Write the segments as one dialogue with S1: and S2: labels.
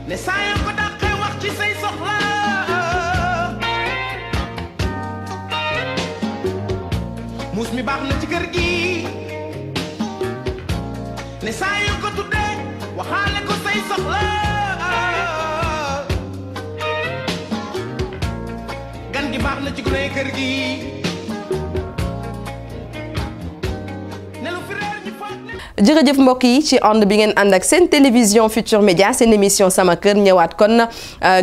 S1: ne saa yoo ko dàqee wax ci say soxla muus mi baax na ci kër gi ne saa yoo ko tuddee waxaale ko say soxla gan gi baax na ci gune kër gi
S2: jërëjëf mbokk yi ci ànd bi ngeen ànd ak seen télévision Futur Média seen émission sama kër ñëwaat kon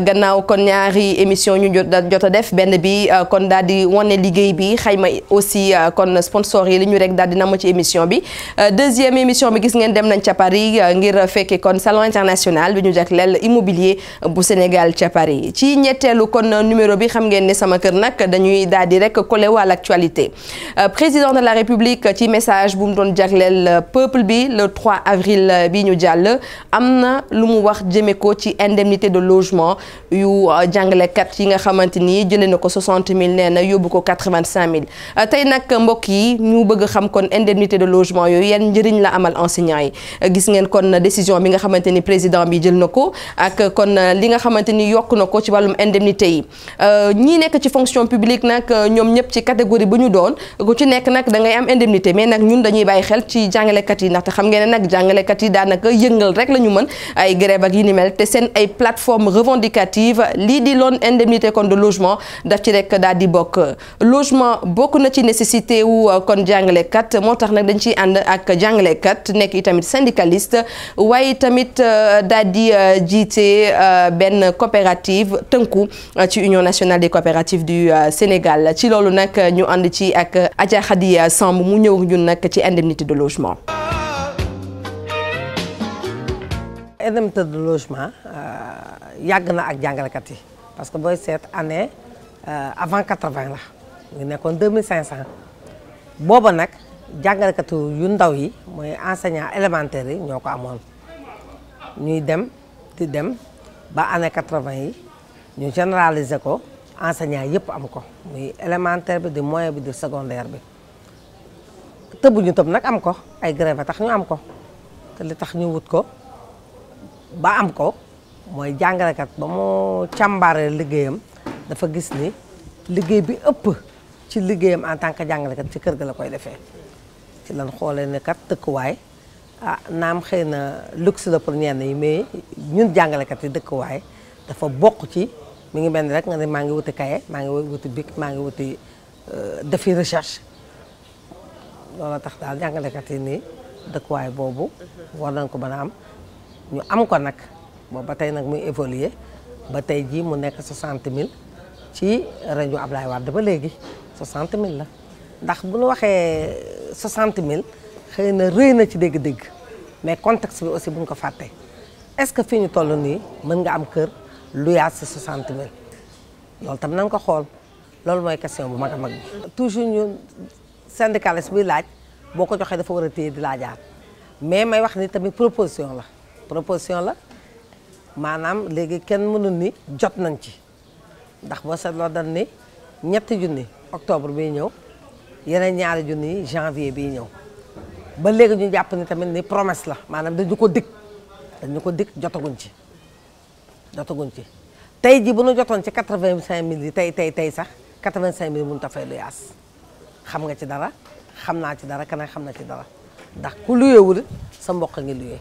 S2: gannaaw kon ñaari émission ñu jot a def benn bi kon daal di wane liggéey bi xayma aussi kon sponsor yi li ñu rek daal di namm ci émission bi deuxième émission bi gis ngeen dem nañ ca Paris ngir fekke kon salon international bi ñu jagleel immobilier bu Sénégal ca Paris ci ñetteelu kon numéro bi xam ngeen ne sama kër nag dañuy daal di rek collé à l'actualité président de la République ci message bu mu doon jagleel peuple bi le 3 avril bi ñu jàll am na lu mu wax jëme ko ci indemnité de logement yu jàngalekat yi nga xamante ni jëlee na ko 60 000 nee na yóbbu ko 85 000 tey nag mbokk yi ñu bëgg xam kon indemnité de logement yooyu yan njëriñ la amal enseignants yi gis ngeen kon décision bi nga xamante ni président bi jël na ko ak kon li nga xamante ni yokk na ko ci wàllum indemnité yi ñii nekk ci fonction publique nag ñoom ñëpp ci catégorie bu ñu doon ku ci nekk nag da ngay am indemnité mais nag ñun dañuy bàyyi xel ci jàngalekat yi ndaxte xam ngeen ne nag jàngalekat yi daanaka yëngal rek la ñu mën ay grève ak yi ni mel te seen ay plateforme revendicative lii di loon indemnité kon de logement daf ci rek daal di bokk logement bokk na ci nécessité wu kon jàngalekat moo tax nag dañ ciy ànd ak jàngalekat nekk itamit syndicaliste waaye tamit daal di jiite benn coopérative tënku ci Union nationale des coopératives du Sénégal ci loolu nag ñu ànd ci ak Adja Khady Samb mu ñëw ñun nag ci indemnité de logement.
S3: indemnité de logement yàgg na ak jàngalekat yi parce que booy seet année avant 80 la ngi nekkoon 2500 booba nag jàngalekat yu ndaw yi mooy enseignant élémentaire yi ñoo ko amoon ñuy dem di dem ba année 80 yi ñu généraliser ko enseignant yëpp am ko muy élémentaire bi di moyen bi di secondaire bi tëbuñu tëb nag am ko ay grève tax ñu am ko te li tax ñu wut ko ba am ko mooy jàngalekat ba mu càmbaree liggéeyam dafa gis ni liggéey bi ëpp ci liggéeyam en tant que jàngalekat ci kër ga la koy defee ci lan xoolee ne kat dëkkuwaay naam xëy na luxe la pour ñenn yi mais ñun jàngalekat yi dëkkuwaay dafa bokk ci mi ngi mel ni rek nga ne maa ngi wuti kaye maa ngi wuti bic maa ngi wuti defi recherche loolu tax daal jàngalekat yi nii dëkkuwaay boobu war nañ ko mën a am ñu am ko nag boobu ba tey nag muy évoluer ba tey jii mu nekk 60 000 ci rajo Ablaye Wade ba léegi 60 000 la ndax bu ñu waxee 60 000 xëy na rëy na ci dégg-dégg mais contexte bi aussi bu ñu ko fàtte est-ce que fii ñu toll nii mën nga am kër lu yaat si 60 000 loolu tam nañ ko xool loolu mooy question bu mag a mag bi. toujours ñu syndicaliste buy laaj boo ko joxee dafa war a téye di laajaat mais may wax ni tamit proposition la maanaam léegi kenn mënul ni jot nañ ci ndax boo seetloo dañ ni ñetti junni octobre biy ñëw yeneen ñaari junni janvier biy ñëw ba léegi ñu jàpp ni tamit ni promesse la maanaam dañu ko dig jotaguñ ci tey ji bu ñu jotoon ci 85000 yi tey sax 85000 mënut a fay lu yaas xam nga ci dara xam naa ci dara keneen xam na ci dara ndax ku luyewul sa mbokk ngi luye.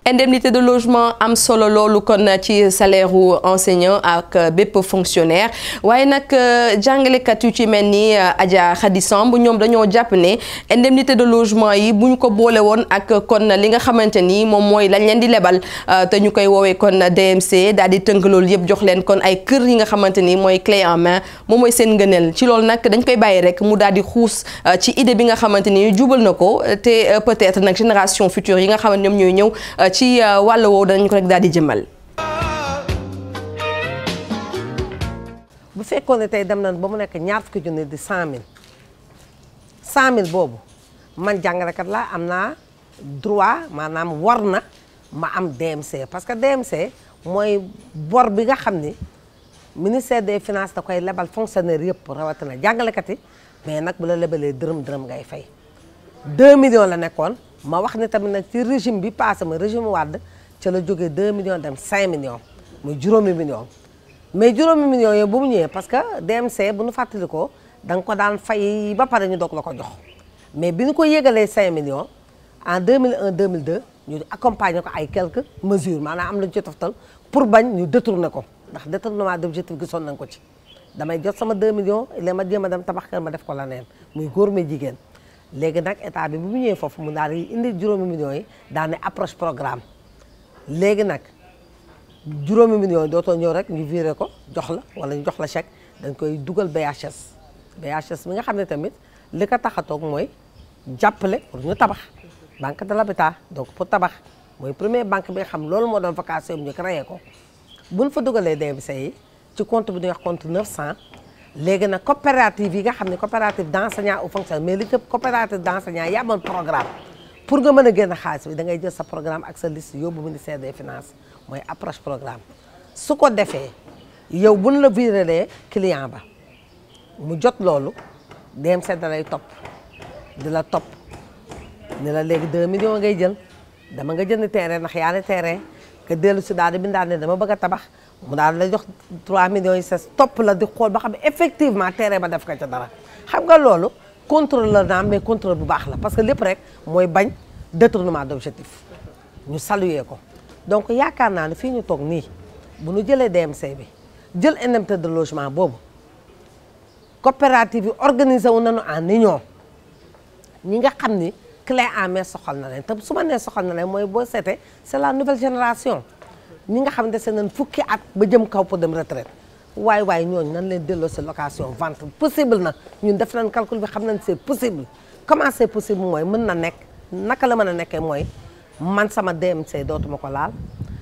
S2: indemnité de logement am solo loolu kon ci salaire u enseignant ak bépp fonctionnaire waaye nag jàngalekat yu ci mel ni Adja Khady Samb ñoom dañoo jàpp ne indemnité de logement yi bu ñu ko boole woon ak kon li nga xamante ni moom mooy lañ leen di lebal te ñu koy woowee kon DMC daal di tënk loolu yëpp jox leen kon ay kër yi nga xamante ni mooy clé en main moom mooy seen ngëneel ci loolu nag dañ koy bàyyi rek mu daal di xuus ci idée bi nga xamante ni jubal na ko te peut-être nag génération future yi nga xamante ñoom ñooy ñëw ci wàll woowu danañ ko rek daal di jëmal.
S3: bu fekkoon ne tey dem nañ ba mu nekk ñaar fukki junni di 100000 boobu man jàngalekat laa am naa droit maanaam war na ma am DMC parce que DMC mooy bor bi nga xam ni ministère des finances da koy lebal fonctionnaire yëpp rawatina jàngalekat yi mais nag bu la lebalee dërëm ngay fay 2 millions la nekkoon ma wax ne tamit nag ci régime bi passé ma régime Wade ca la jógee 2 millions dem 5 millions muy juróomi millions mais juróomi millions yooyu bu mu ñëwee parce que DMC bu nu fàttali ko da nga ko daan fay ba pare ñu doog la ko jox mais bi ñu ko yégalee 5 millions en 2001 2002 ñu accompagner ko ay quelques mesures maanaam am lañu ci toftal pour bañ ñu détourner ko ndax détournement d'objectif gisoon nañ ko ci damay jot sama 2 millions léegi ma jéem a dem tabax kër ma def ko la neen muy góor mi jigéen léegi nag état bi bu mu ñëwee foofu mu daal di indi juróomi millions yi daal ne approche programme léegi nag juróomi millions yi dootoo ñëw rek ñu viré ko jox la wala ñu jox la chèque dañ koy dugal BHS BHS mi nga xam ne tamit li ko tax a toog mooy jàppale pour ñu tabax banque de l'habitat donc pour tabax mooy première banque bi nga xam loolu moo doon vocation ñu créé ko buñ fa dugalee DMC yi ci compte bi ñuy wax compte 900 léegi nag coopérative yi nga xam ne coopérative d'enseignants ou fonctionnaires mais li ci coopérative d'enseignants yi amoon programme pour nga mën a génn xaalis bi da ngay jël sa programme ak sa liste yóbbu ministère des finances mooy approche programme su ko defee yow buñ la virelee client ba mu jot loolu DMC da lay topp di la topp ni la léegi 2 millions ngay jël dama nga jënd terrain ndax yaa ne terrain nga dellu si daal di bindaat ne dama bëgg a tabax mu daal la jox 3 millions yi ses topp la di xool ba xam ne effectivement terrain ba def ko ca dara xam nga loolu contrôle la naam mais contrôle bu baax la parce que lépp rek mooy bañ détournement d'objectif ñu saluer ko donc yaakaar naa ne fii ñu toog nii bu ñu jëlee DMC bi jël indemnité de logement boobu coopérative yi organisé wu nañu en union ñi nga xam ni clé en main soxal na leen te su ma nee soxal na leen mooy boo seetee c'est la nouvelle génération ñi nga xam ne dese nañ fukki at ba jëm kaw pour dem retraite waaye ñooñu nan leen delloo si location vente possible na ñun def nañ calcul bi xam nañ c'est possible comment c'est possible mooy mën na nekk naka la mën a nekkee mooy man sama DMC dootuma ko laal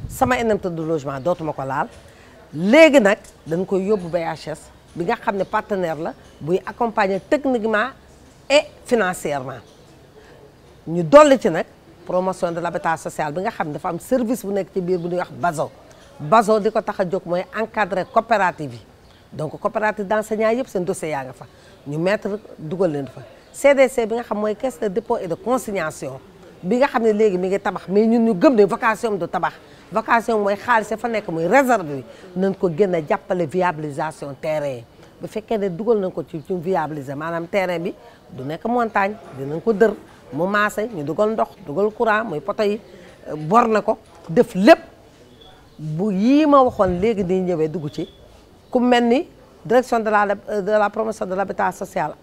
S3: sama indemnité de logement dootuma ko laal léegi nag dañ koy yóbbu BHS bi nga xam ne partenaire la buy accompagner techniquement et financièrement ñu dolli ci nag promotion de l'habitat social bi nga xam ne dafa am service bu nekk ci biir bu ñuy wax BASO di ko tax a jóg mooy encadrer coopérative yi donc coopérative d'enseignants yëpp seen dossier yaa nga fa ñu mettre dugal leen fa CDC bi nga xam mooy caisse de dépôt et de consignation bi nga xam ne léegi mi ngi tabax mais ñun ñu gëm ne vocation du tabax vocation mooy xaalis fa nekk muy réserve bi nañ ko gën a jàppale viabilisation terrain bu fekkee ne dugal nañ ko ci viabiliser maanaam terrain bi du nekk montagne dinañ ko dër mu maase ñu dugal ndox dugal courant muy poto yi bor na ko def lépp bu yii ma waxoon léegi di ñëwee dugg ci ku mel ni direction de la promotion de l'habitat social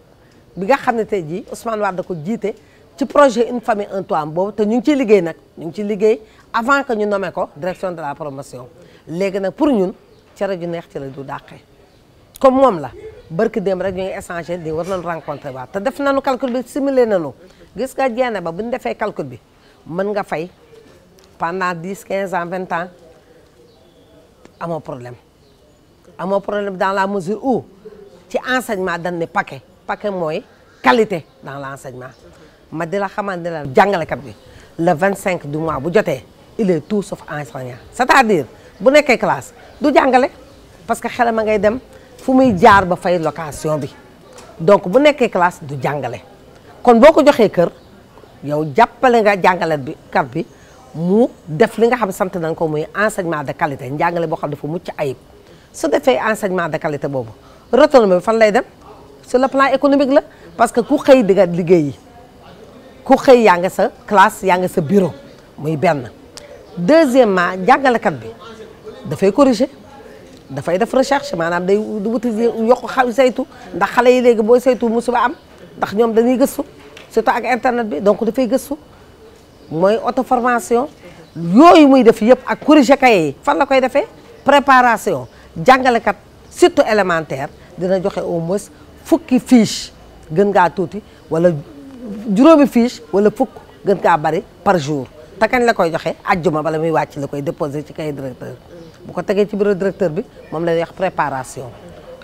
S3: bi nga xam ne tey jii Ousmane Wade da ko jiite ci projet une famille un toit boobu te ñu ngi ciy liggéey nag ñu ngi ciy liggéey avant que ñu nommé ko direction de la promotion léegi nag pour ñun cere ju neex ci la du dàqee comme moom la barki dem rek ñu ngi échanger di war nañu rencontrer waat te def nañu calcul bi simulé nañu gis nga jeene ba bu ñu defee calcul bi mën nga fay pendant 10 15 ans 20 ans amoo problème dans la mesure où ci enseignement dañ ne paquet mooy qualité dans l'enseignement ma di la xamante ne la jàngalekat bi le 25 du mois bu jotee il est tout sauf enseignant c'est-à-dire bu nekkee classe du jàngale parce que xelam a ngay dem fu muy jaar ba fay location bi donc bu nekkee classe du jàngale kon boo ko joxee kër yow jàppale nga jàngalekat bi kat bi mu def li nga xam sant nañ ko muy enseignement de qualité njàngale boo xam dafa mucc ayib su defee enseignement de qualité boobu retournement bi fan lay dem sur le plan économique la parce que ku xëy di nga liggéeyi ku xëy yaa nga sa classe yaa nga sa bureau muy benn deuxièmement jàngalekat bi dafay corriger dafay def recherche maanaam day wuti yokk saytu ndax xale yi léegi booy saytu musiba am ndax ñoom dañuy gëstu surtout ak internet bi donc dafay gëstu mooy auto formation yooyu muy def yëpp ak corriger cahier yi fan la koy defee préparation jàngalekat surtout élémentaire dina joxe au moins fukki fiche gën ngaa tuuti wala juróomi fiche wala fukk gën ngaa bari par jour te kañ la koy joxe ajjuma bala muy wàcc la koy déposer ci cahier directeur bu ko tegee ci bureau directeur bi moom la ñuy wax préparation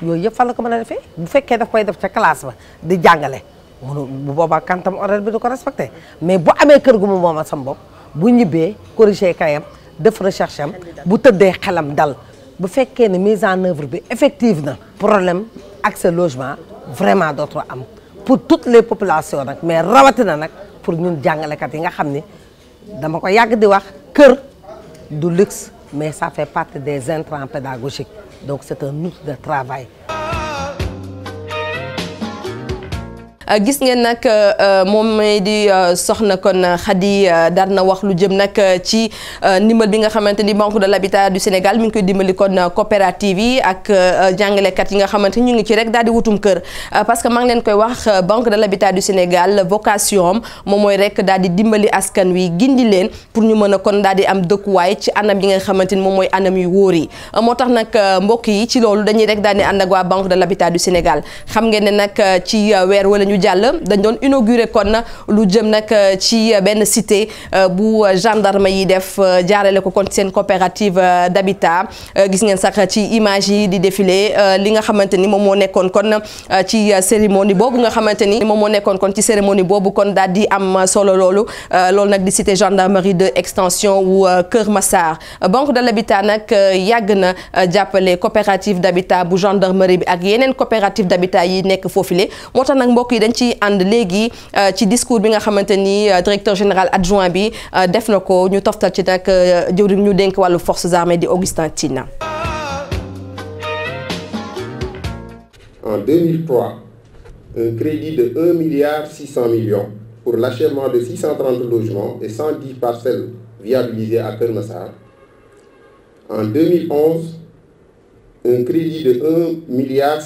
S3: yooyu yëpp fan la ko mën a defee bu fekkee daf koy def ca classe ba di jàngale munu bu boobaa kantam horaire bi du ko respecté mais bu amee kër gu mu moomal sam bopp bu ñibbee corriger kayam def recherche am bu tëddee xelam dal bu fekkee ne mise en œuvre bi effective na problème accès logement vraiment dootul am pour toutes les populations nag mais rawatina nag pour ñun jàngalekat yi nga xam ni dama ko yàgg di wax kër du luxe mais ça fait partie des intrants pédagogiques donc c'est un outil de travail.
S2: gis ngeen nag moom may di soxna kon Khady daal na wax lu jëm nag ci ndimbal bi nga xamante ni Banque de l'Habitat du Sénégal mi ngi koy dimbali kon coopérative yi ak jàngalekat yi nga xamante ni ñu ngi ci rek daal di wutum kër parce que maa ngi leen koy wax Banque de l'Habitat du Sénégal vocation am moom mooy rek daal di dimbali askan wi gindi leen pour ñu mën a kon daal di am dëkkuwaay ci anam yi nga xamante ni moom mooy anam yu wóor yi moo tax nag mbokk yi ci loolu dañuy rek daal di ànd ak waa Banque de l'Habitat du Sénégal xam ngeen ne nag ci weer wala ñu jàll dañ doon inauguré kon lu jëm nag ci benn cité bu gendarme yi def jaarale ko kon seen coopérative d'habitat gis ngeen sax ci image yi di défilé li nga xamante ni moom moo nekkoon kon ci cérémonie boobu nga xamante ni moom moo nekkoon kon ci cérémonie boobu kon daal di am solo loolu nag di cité gendarmerie de extension wu Kër Massar Banque de l'Habitat nag yàgg na jàppale coopérative d'habitat bu gendarmerie bi ak yeneen coopérative d'habitat yi nekk foofule moo tax nag mbokk yi dañ ci ànd léegi ci discours bi nga xamante ni directeur général adjoint bi def na ko ñu toftal ci nag jëwriñ ñu dénk wàllu forces armées di Augustin Tine.
S4: En 2003, un crédit de 1,6 milliard pour l'achèvement de 630 logements et 110 parcelles viabilisées à Kër Massar. En 2011, un crédit de 1,5 milliard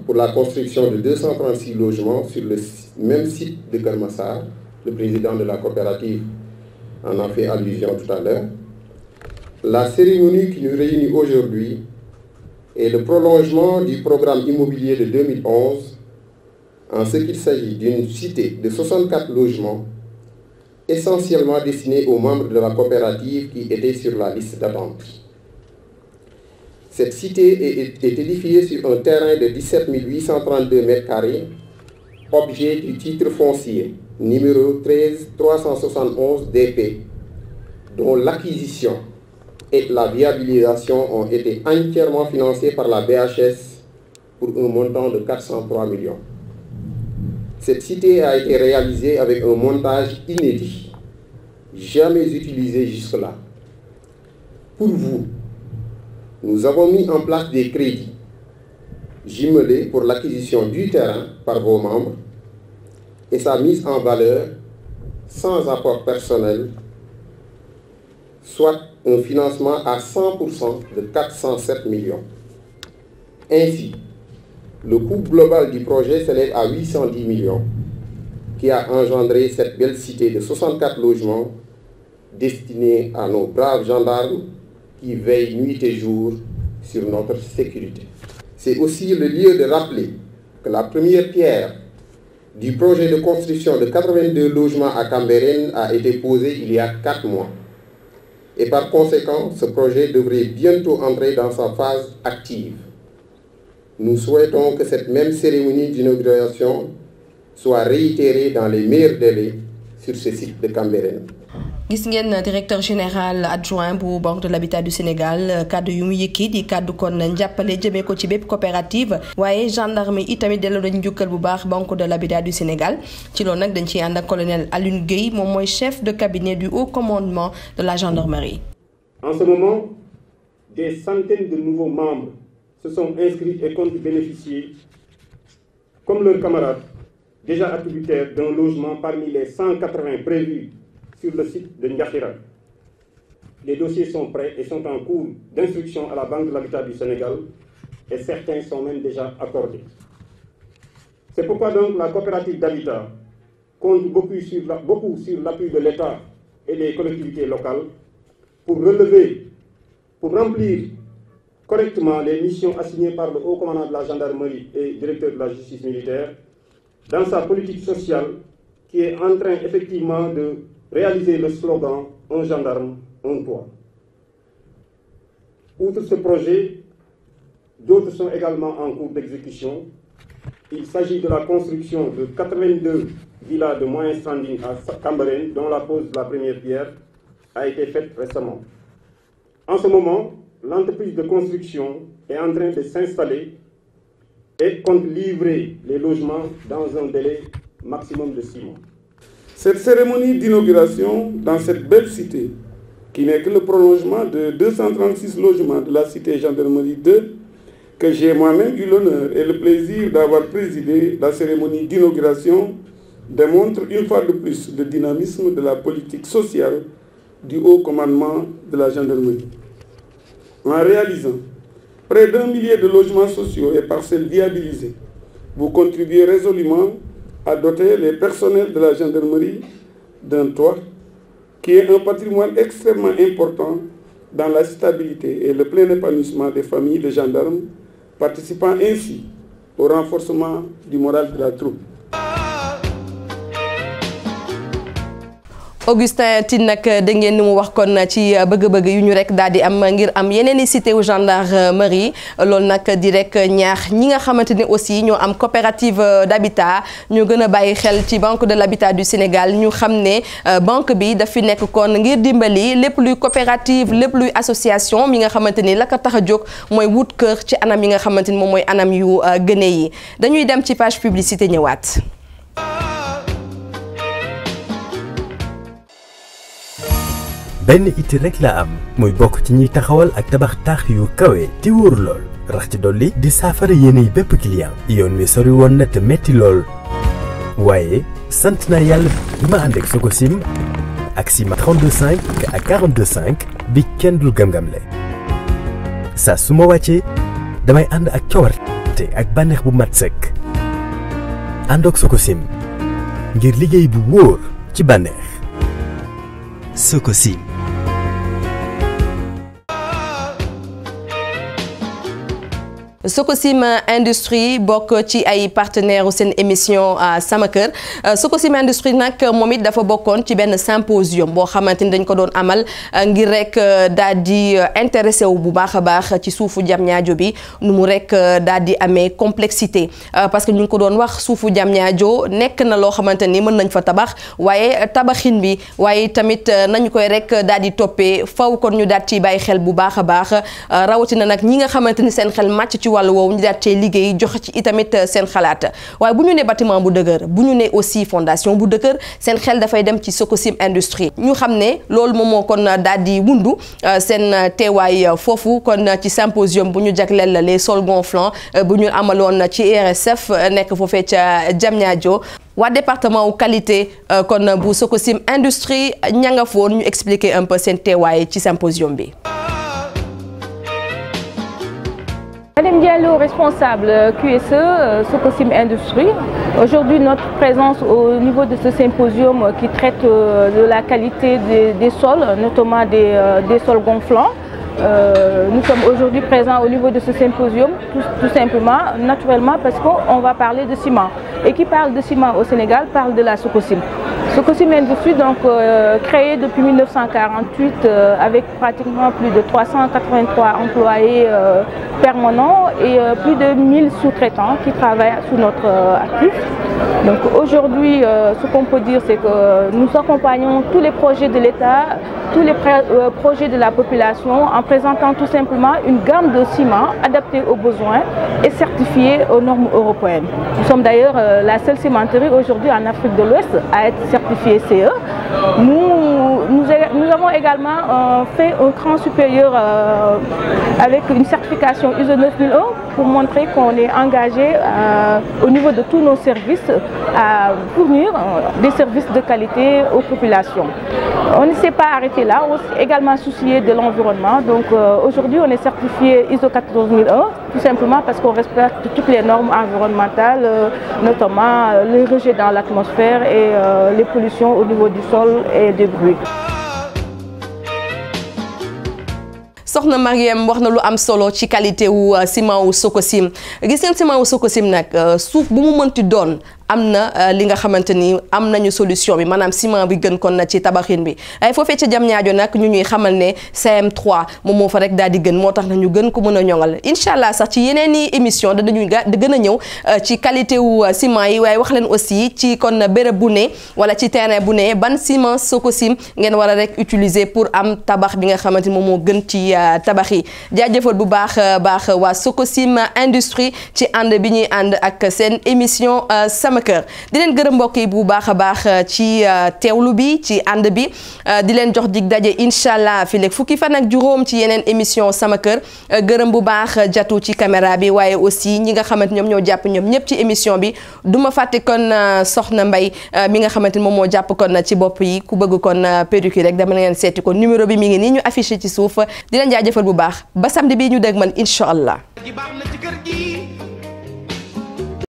S4: pour la construction de 236 logements sur le même site de Kër Massar. Le président de la coopérative en a fait allusion tout à l'heure. La cérémonie qui nous réunit aujourd'hui est le prolongement du programme immobilier de 2011 en ce qu'il s'agit d'une cité de 64 logements essentiellement destinés aux membres de la coopérative qui étaient sur la liste d'attente. Cette cité est édifiée sur un terrain de 17 832 m², objet du titre foncier numéro 13 371 DP, dont l'acquisition et la viabilisation ont été entièrement financées par la BHS pour un montant de 403 millions. Cette cité a été réalisée avec un montage inédit, jamais utilisé jusque-là. Pour vous, nous avons mis en place des crédits jumelés pour l'acquisition du terrain par vos membres et sa mise en valeur sans apport personnel, soit un financement à 100% de 407 millions. Ainsi, le coût global du projet s'élève à 810 millions, qui a engendré cette belle cité de 64 logements destinés à nos braves gendarmes qui veillent nuit et jour sur notre sécurité. C'est aussi le lieu de rappeler que la première pierre du projet de construction de 82 logements à Cambérène a été posée il y a 4 mois. Et par conséquent, ce projet devrait bientôt entrer dans sa phase active. Nous souhaitons que cette même cérémonie d'inauguration soit réitérée dans les meilleurs délais sur ce site de Cambérène.
S2: gis ngeen directeur général adjoint bu Banque de l'Habitat du Sénégal kaddu yu mu yëkki di kaddu kon njàppale jëmee ko ci bépp coopérative waaye gendarme yi itamit delloo nañu njukkal bu baax Banque de l'Habitat du Sénégal ci loolu nag dañ ciy ànd ak colonel Alioune Gueye moom mooy chef de cabinet du haut commandement de la gendarmerie.
S5: En ce moment, des centaines de nouveaux membres se sont inscrits et comptent bénéficier, comme leurs camarades, déjà attributaires d'un logement parmi les 180 prévus sur le site de Ndiakhira. Les dossiers sont prêts et sont en cours d'instruction à la Banque de l'Habitat du Sénégal et certains sont même déjà accordés. C'est pourquoi donc la coopérative d'habitat compte beaucoup sur l'appui de l'État et des collectivités locales pour remplir correctement les missions assignées par le haut commandant de la gendarmerie et directeur de la justice militaire dans sa politique sociale qui est en train effectivement de réaliser le slogan « Un gendarme, un toit ». Outre ce projet, d'autres sont également en cours d'exécution. Il s'agit de la construction de 82 villas de moyen standing à Cambérène, dont la pose de la première pierre a été faite récemment. En ce moment, l'entreprise de construction est en train de s'installer et compte livrer les logements dans un délai maximum de 6 mois. Cette cérémonie d'inauguration dans cette belle cité, qui n'est que le prolongement de 236 logements de la cité Gendarmerie 2, que j'ai moi-même eu l'honneur et le plaisir d'avoir présidé la cérémonie d'inauguration, démontre une fois de plus le dynamisme de la politique sociale du haut commandement de la gendarmerie. En réalisant près d'1 millier de logements sociaux et parcelles viabilisées, vous contribuez résolument à doter les personnels de la gendarmerie d'un toit qui est un patrimoine extrêmement important dans la stabilité et le plein épanouissement des familles de gendarmes, participant ainsi au renforcement du moral de la troupe.
S2: Augustin Tine nag dégg ngeen ni mu wax kon ci bëgg-bëgg yu ñu rek daal di am ngir am yeneen i cité wu gendarmerie loolu nag di rek ñaax ñi nga xamante ni aussi ñoo am coopérative d'habitat ñu gën a bàyyi xel ci banque de l'habitat du Sénégal ñu xam ne banque bi daf fi nekk kon ngir dimbali lépp luy coopérative lépp luy association mi nga xamante ni la ko tax a jóg mooy wut kër ci anam yi nga xamante ni moom mooy anam yu gëne yi dañuy dem ci page publicité ñëwaat.
S6: benn itti rek la am muy bokk ci ñiy taxawal ak tabax taax yu kawe te wóor lool rax ci dolli di saafara yéenay bépp client yoon wi sori woon na te metti lool waaye sant naa yàlla bi ma ànd ak Sococim ak Sima 32.5 ak 42.5 bi kenn dul gam-gamle saa su ma wàccee damay ànd ak cawarte ak bànneex bu mat sëkk ànd ak Sococim ngir liggéey bu wóor ci bànneex Sococim.
S2: Sococim Industrie bokk ci ay partenaires seen émission sama kër Sococim Industrie nag moom it dafa bokkoon ci benn symposium boo xamante ni dañ ko doon amal ngir rek daal di intéressé wu bu baax a baax ci suufu Diamniadio bi nu mu rek daal di amee complexité parce que ñu ngi ko doon wax suufu Diamniadio nekk na loo xamante ni mën nañ fa tabax waaye tabaxin bi waaye tamit nañu koy rek daal di toppee faw kon ñu daal ci bàyyi xel bu baax a baax rawatina nag ñi nga xamante ni seen xel màcc ci wàllu woowu ñu daal cee liggéey joxe ci itamit seen xalaat waaye bu ñu ne bâtiment bu dëgër bu ñu ne aussi fondation bu dëgër seen xel dafay dem ci Sococim Industrie ñu xam ne loolu moom moo kon daal di wundu seen teewaay foofu kon ci symposium bu ñu jagleel les sols gonflants bu ñu amaloon ci RSF nekk foofee ca Diamniadio waa département wu qualité kon bu Sococim Industrie ña nga foon ñu expliquer un peu seen teewaay ci symposium bi.
S7: Madame Diallo, responsable QSE, Sococim Industrie. Aujourd'hui, notre présence au niveau de ce symposium qui traite de la qualité des sols, notamment des sols gonflants. Nous sommes aujourd'hui présents au niveau de ce symposium, tout simplement, naturellement, parce qu'on va parler de ciment. Et qui parle de ciment au Sénégal parle de la Sococim. Sococim Industrie, donc créée depuis 1948 avec pratiquement plus de 383 employés permanents et plus de 1000 sous-traitants qui travaillent sous notre actif. Donc aujourd'hui, ce qu'on peut dire, c'est que nous accompagnons tous les projets de l'État, tous les projets de la population en présentant tout simplement une gamme de ciment adaptée aux besoins et certifiée aux normes européennes. Nous sommes d'ailleurs la seule cimenterie aujourd'hui en Afrique de l'Ouest à être certifiée CE. Nous avons également fait un cran supérieur avec une certification ISO 9001 pour montrer qu'on est engagé au niveau de tous nos services à fournir des services de qualité aux populations. On ne s'est pas arrêté là, on s'est également soucié de l'environnement. Donc aujourd'hui, on est certifié ISO 14001, tout simplement parce qu'on respecte toutes les normes environnementales, notamment les rejets dans l'atmosphère et les pollutions au niveau du sol et des bruits.
S2: soxna Mariem wax na lu am solo ci qualité wu ciment wu Sococim gis ngeen ciment wu Sococim nag suuf bu mu mënti doon am na li nga xamante ni am nañu solution bi maanaam ciment bi gën kon na ci tabaxin bi ay foofee ca Diamniadio nag ñu ñuy xamal ne CM3 moom moo fa rek daal di gën moo tax na ñu gën ko mën a ñoŋal incha allah sax ci yeneen i émission dañuy gën a ñëw ci qualité wu ciment yi waaye wax leen aussi ci kon béréb bu ne wala ci terrain bu ne ban ciment Sococim ngeen war a rek utiliser pour am tabax bi nga xamante ni moom moo gën ci tabax yi jaajëfal bu baax waa Sococim Industrie ci ànd bi ñuy ànd ak seen émission sama sama kër di leen gërëm mbokk yi bu baax a baax ci teewlu bi ci ànd bi di leen jox dig daje incha allah fi léegi fukki fan ak juróom ci yeneen émission sama kër gërëm bu baax jatu ci caméra bi waaye aussi ñi nga xamante ñoom ñoo jàpp ñoom ñëpp ci émission bi du ma fàtte kon soxna Mbay mi nga xamante ni moom moo jàpp kon ci bopp yi ku bëgg kon pédicure rek dama leen seeti ko numéro bi mi ngi nii ñu affiché ci suuf di leen jaajëfal bu baax ba samedi bi ñu dégg man incha allah.
S1: ji baax na ci kër gi